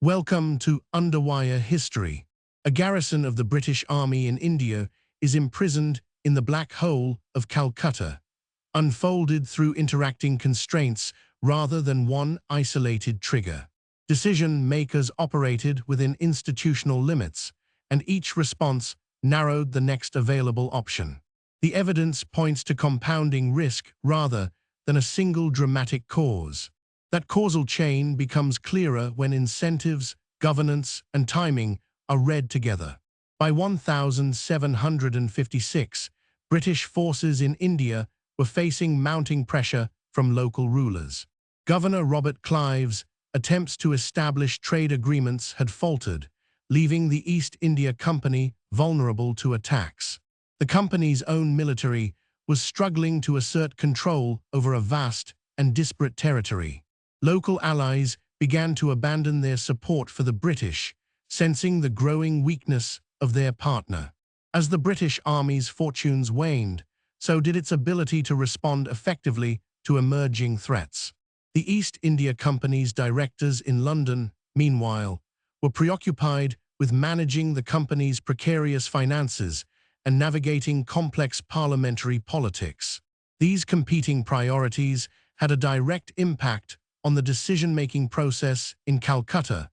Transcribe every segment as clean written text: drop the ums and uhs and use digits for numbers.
Welcome to Underwire History. A garrison of the British Army in India is imprisoned in the Black Hole of Calcutta, unfolded through interacting constraints rather than one isolated trigger. Decision-makers operated within institutional limits, and each response narrowed the next available option. The evidence points to compounding risk rather than a single dramatic cause. That causal chain becomes clearer when incentives, governance, and timing are read together. By 1756, British forces in India were facing mounting pressure from local rulers. Governor Robert Clive's attempts to establish trade agreements had faltered, leaving the East India Company vulnerable to attacks. The company's own military was struggling to assert control over a vast and disparate territory. Local allies began to abandon their support for the British, sensing the growing weakness of their partner. As the British Army's fortunes waned, so did its ability to respond effectively to emerging threats. The East India Company's directors in London, meanwhile, were preoccupied with managing the company's precarious finances and navigating complex parliamentary politics. These competing priorities had a direct impact on the decision-making process in Calcutta,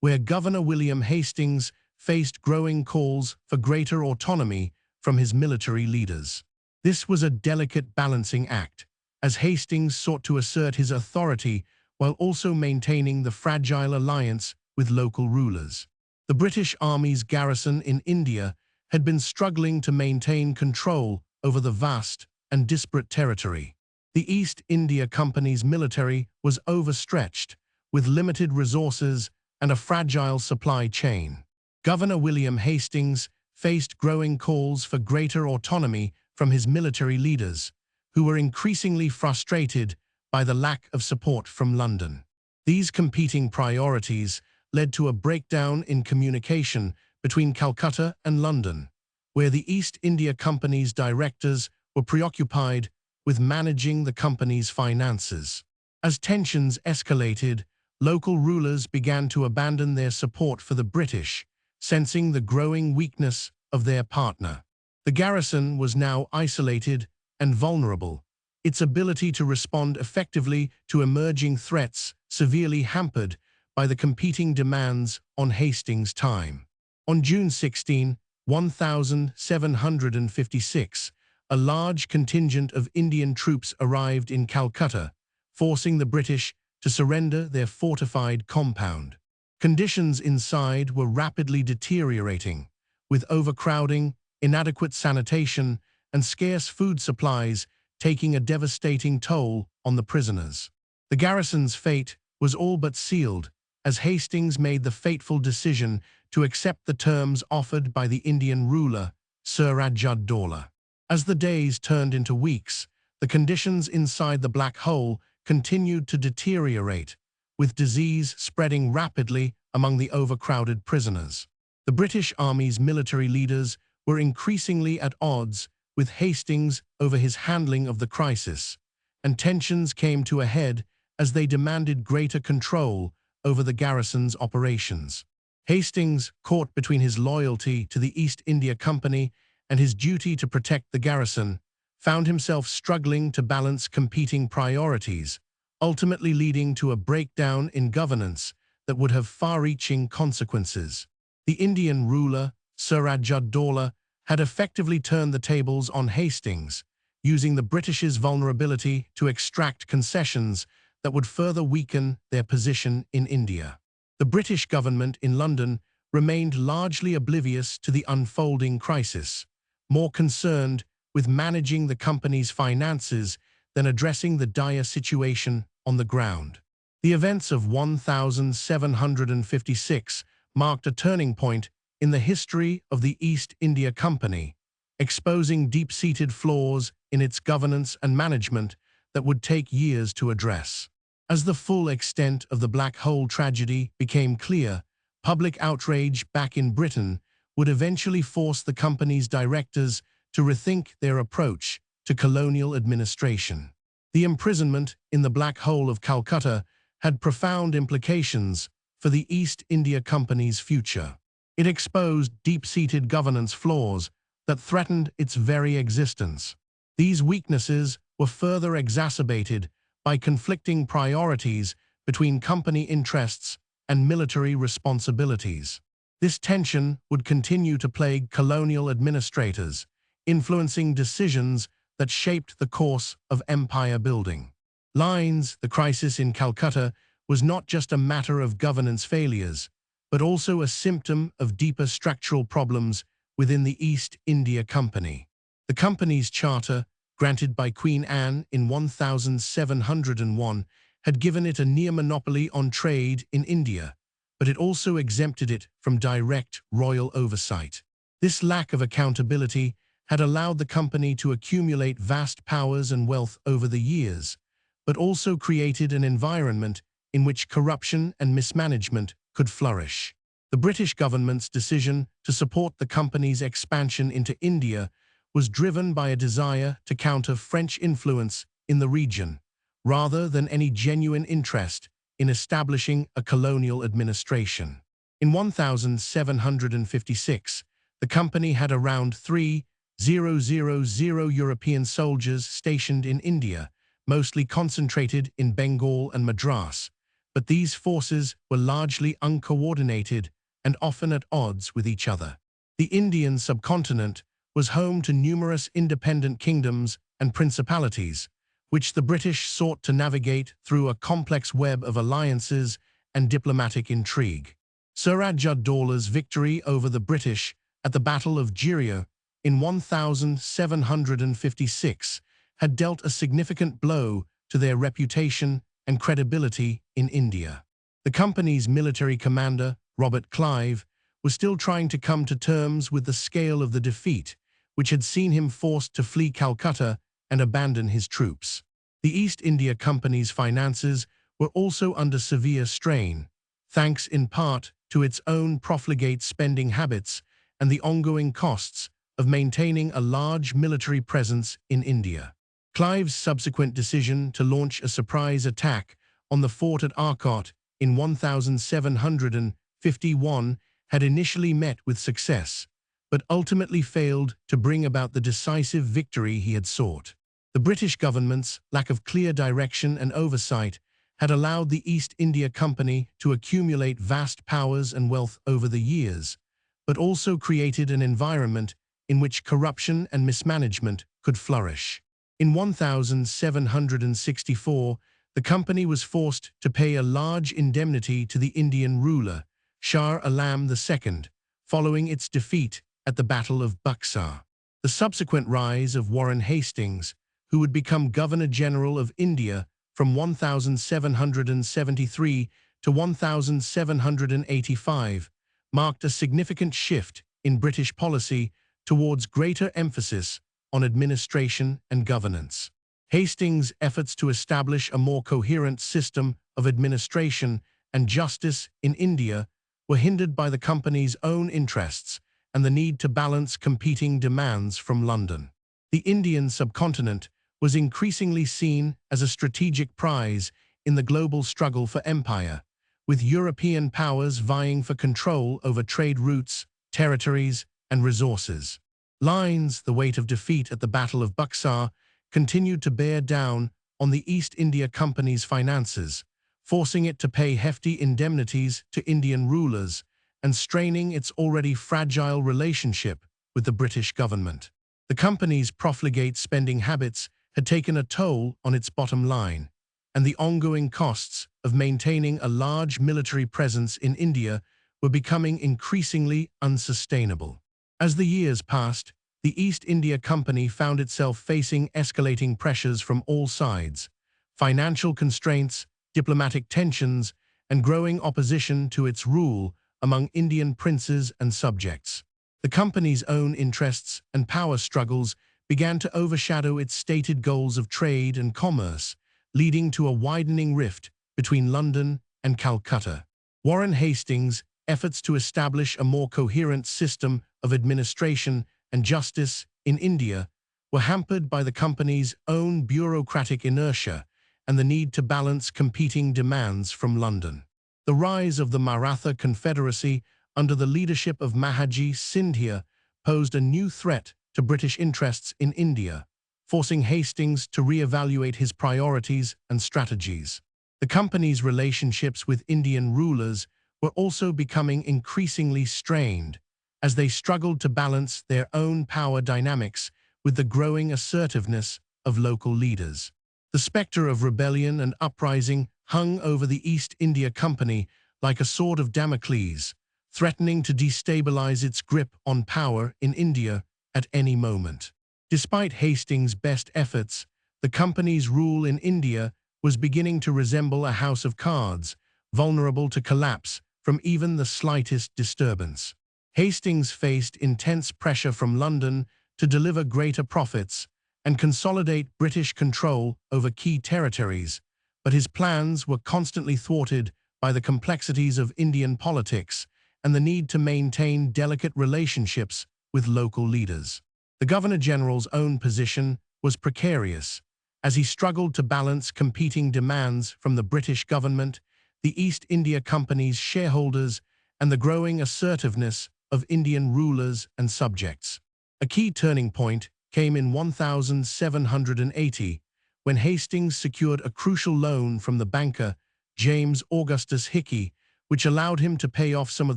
where Governor William Hastings faced growing calls for greater autonomy from his military leaders. This was a delicate balancing act, as Hastings sought to assert his authority while also maintaining the fragile alliance with local rulers. The British Army's garrison in India had been struggling to maintain control over the vast and disparate territory. The East India Company's military was overstretched, with limited resources and a fragile supply chain. Governor William Hastings faced growing calls for greater autonomy from his military leaders, who were increasingly frustrated by the lack of support from London. These competing priorities led to a breakdown in communication between Calcutta and London, where the East India Company's directors were preoccupied with managing the company's finances. As tensions escalated, local rulers began to abandon their support for the British, sensing the growing weakness of their partner. The garrison was now isolated and vulnerable, its ability to respond effectively to emerging threats severely hampered by the competing demands on Hastings' time. On June 16, 1756, a large contingent of Indian troops arrived in Calcutta, forcing the British to surrender their fortified compound. Conditions inside were rapidly deteriorating, with overcrowding, inadequate sanitation, and scarce food supplies taking a devastating toll on the prisoners. The garrison's fate was all but sealed, as Hastings made the fateful decision to accept the terms offered by the Indian ruler, Siraj-ud-Daulah. As the days turned into weeks, the conditions inside the Black Hole continued to deteriorate, with disease spreading rapidly among the overcrowded prisoners. The British Army's military leaders were increasingly at odds with Hastings over his handling of the crisis, and tensions came to a head as they demanded greater control over the garrison's operations. Hastings, caught between his loyalty to the East India Company and his duty to protect the garrison, found himself struggling to balance competing priorities, ultimately leading to a breakdown in governance that would have far-reaching consequences. The Indian ruler, Siraj-ud-Daulah, had effectively turned the tables on Hastings, using the British's vulnerability to extract concessions that would further weaken their position in India. The British government in London remained largely oblivious to the unfolding crisis, more concerned with managing the company's finances than addressing the dire situation on the ground. The events of 1756 marked a turning point in the history of the East India Company, exposing deep-seated flaws in its governance and management that would take years to address. As the full extent of the Black Hole tragedy became clear, public outrage back in Britain would eventually force the company's directors to rethink their approach to colonial administration. The imprisonment in the Black Hole of Calcutta had profound implications for the East India Company's future. It exposed deep-seated governance flaws that threatened its very existence. These weaknesses were further exacerbated by conflicting priorities between company interests and military responsibilities. This tension would continue to plague colonial administrators, influencing decisions that shaped the course of empire building. The crisis in Calcutta was not just a matter of governance failures, but also a symptom of deeper structural problems within the East India Company. The company's charter, granted by Queen Anne in 1701, had given it a near monopoly on trade in India, but it also exempted it from direct royal oversight. This lack of accountability had allowed the company to accumulate vast powers and wealth over the years, but also created an environment in which corruption and mismanagement could flourish. The British government's decision to support the company's expansion into India was driven by a desire to counter French influence in the region, rather than any genuine interest in establishing a colonial administration. In 1756, the company had around 3,000 European soldiers stationed in India, mostly concentrated in Bengal and Madras, but these forces were largely uncoordinated and often at odds with each other. The Indian subcontinent was home to numerous independent kingdoms and principalities, which the British sought to navigate through a complex web of alliances and diplomatic intrigue. Suraj ud-Daula's victory over the British at the Battle of Jiriyah in 1756 had dealt a significant blow to their reputation and credibility in India. The company's military commander, Robert Clive, was still trying to come to terms with the scale of the defeat, which had seen him forced to flee Calcutta and abandon his troops. The East India Company's finances were also under severe strain, thanks in part to its own profligate spending habits and the ongoing costs of maintaining a large military presence in India. Clive's subsequent decision to launch a surprise attack on the fort at Arcot in 1751 had initially met with success, but ultimately failed to bring about the decisive victory he had sought. The British government's lack of clear direction and oversight had allowed the East India Company to accumulate vast powers and wealth over the years, but also created an environment in which corruption and mismanagement could flourish. In 1764, the company was forced to pay a large indemnity to the Indian ruler, Shah Alam II, following its defeat at the Battle of Buxar. The subsequent rise of Warren Hastings, who would become Governor-General of India from 1773 to 1785, marked a significant shift in British policy towards greater emphasis on administration and governance. Hastings' efforts to establish a more coherent system of administration and justice in India were hindered by the company's own interests and the need to balance competing demands from London. The Indian subcontinent was increasingly seen as a strategic prize in the global struggle for empire, with European powers vying for control over trade routes, territories, and resources. The weight of defeat at the Battle of Buxar continued to bear down on the East India Company's finances, forcing it to pay hefty indemnities to Indian rulers and straining its already fragile relationship with the British government. The company's profligate spending habits had taken a toll on its bottom line, and the ongoing costs of maintaining a large military presence in India were becoming increasingly unsustainable. As the years passed, the East India Company found itself facing escalating pressures from all sides: financial constraints, diplomatic tensions, and growing opposition to its rule among Indian princes and subjects. The company's own interests and power struggles began to overshadow its stated goals of trade and commerce, leading to a widening rift between London and Calcutta. Warren Hastings' efforts to establish a more coherent system of administration and justice in India were hampered by the company's own bureaucratic inertia and the need to balance competing demands from London. The rise of the Maratha Confederacy under the leadership of Mahaji Sindhia posed a new threat to British interests in India, forcing Hastings to re-evaluate his priorities and strategies. The company's relationships with Indian rulers were also becoming increasingly strained as they struggled to balance their own power dynamics with the growing assertiveness of local leaders. The specter of rebellion and uprising hung over the East India Company like a sword of Damocles, threatening to destabilize its grip on power in India at any moment. Despite Hastings' best efforts, the company's rule in India was beginning to resemble a house of cards, vulnerable to collapse from even the slightest disturbance. Hastings faced intense pressure from London to deliver greater profits and consolidate British control over key territories, but his plans were constantly thwarted by the complexities of Indian politics and the need to maintain delicate relationships with local leaders. The Governor-General's own position was precarious, as he struggled to balance competing demands from the British government, the East India Company's shareholders, and the growing assertiveness of Indian rulers and subjects. A key turning point came in 1780, when Hastings secured a crucial loan from the banker James Augustus Hickey, which allowed him to pay off some of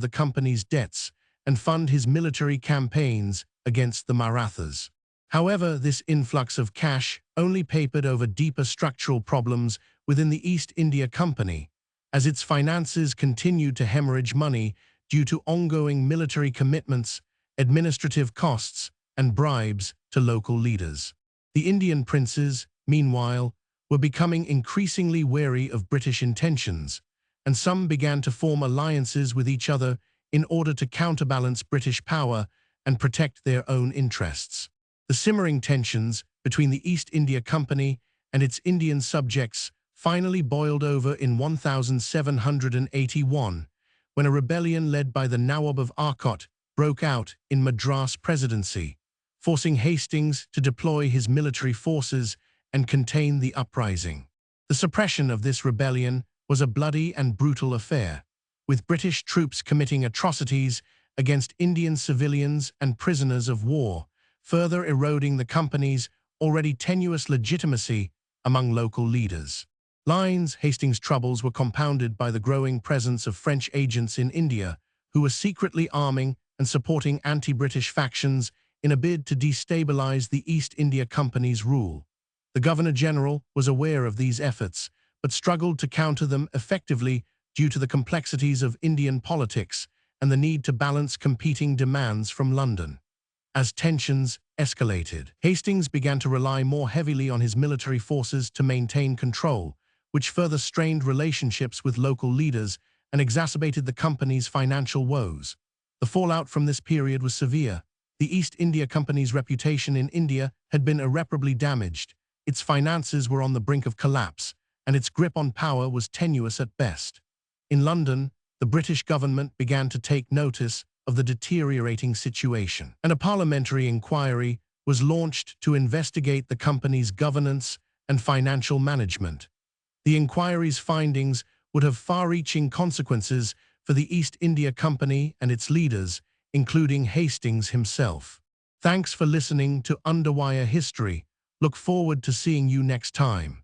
the company's debts and fund his military campaigns against the Marathas. However, this influx of cash only papered over deeper structural problems within the East India Company, as its finances continued to hemorrhage money due to ongoing military commitments, administrative costs, and bribes to local leaders. The Indian princes, meanwhile, were becoming increasingly wary of British intentions, and some began to form alliances with each other in order to counterbalance British power and protect their own interests. The simmering tensions between the East India Company and its Indian subjects finally boiled over in 1781, when a rebellion led by the Nawab of Arcot broke out in Madras Presidency, forcing Hastings to deploy his military forces and contain the uprising. The suppression of this rebellion was a bloody and brutal affair, with British troops committing atrocities against Indian civilians and prisoners of war, further eroding the company's already tenuous legitimacy among local leaders. Hastings' troubles were compounded by the growing presence of French agents in India, who were secretly arming and supporting anti-British factions in a bid to destabilize the East India Company's rule. The Governor-General was aware of these efforts, but struggled to counter them effectively due to the complexities of Indian politics and the need to balance competing demands from London. As tensions escalated, Hastings began to rely more heavily on his military forces to maintain control, which further strained relationships with local leaders and exacerbated the company's financial woes. The fallout from this period was severe. The East India Company's reputation in India had been irreparably damaged. Its finances were on the brink of collapse, and its grip on power was tenuous at best. In London, the British government began to take notice of the deteriorating situation, and a parliamentary inquiry was launched to investigate the company's governance and financial management. The inquiry's findings would have far-reaching consequences for the East India Company and its leaders, including Hastings himself. Thanks for listening to Underwire History. Look forward to seeing you next time.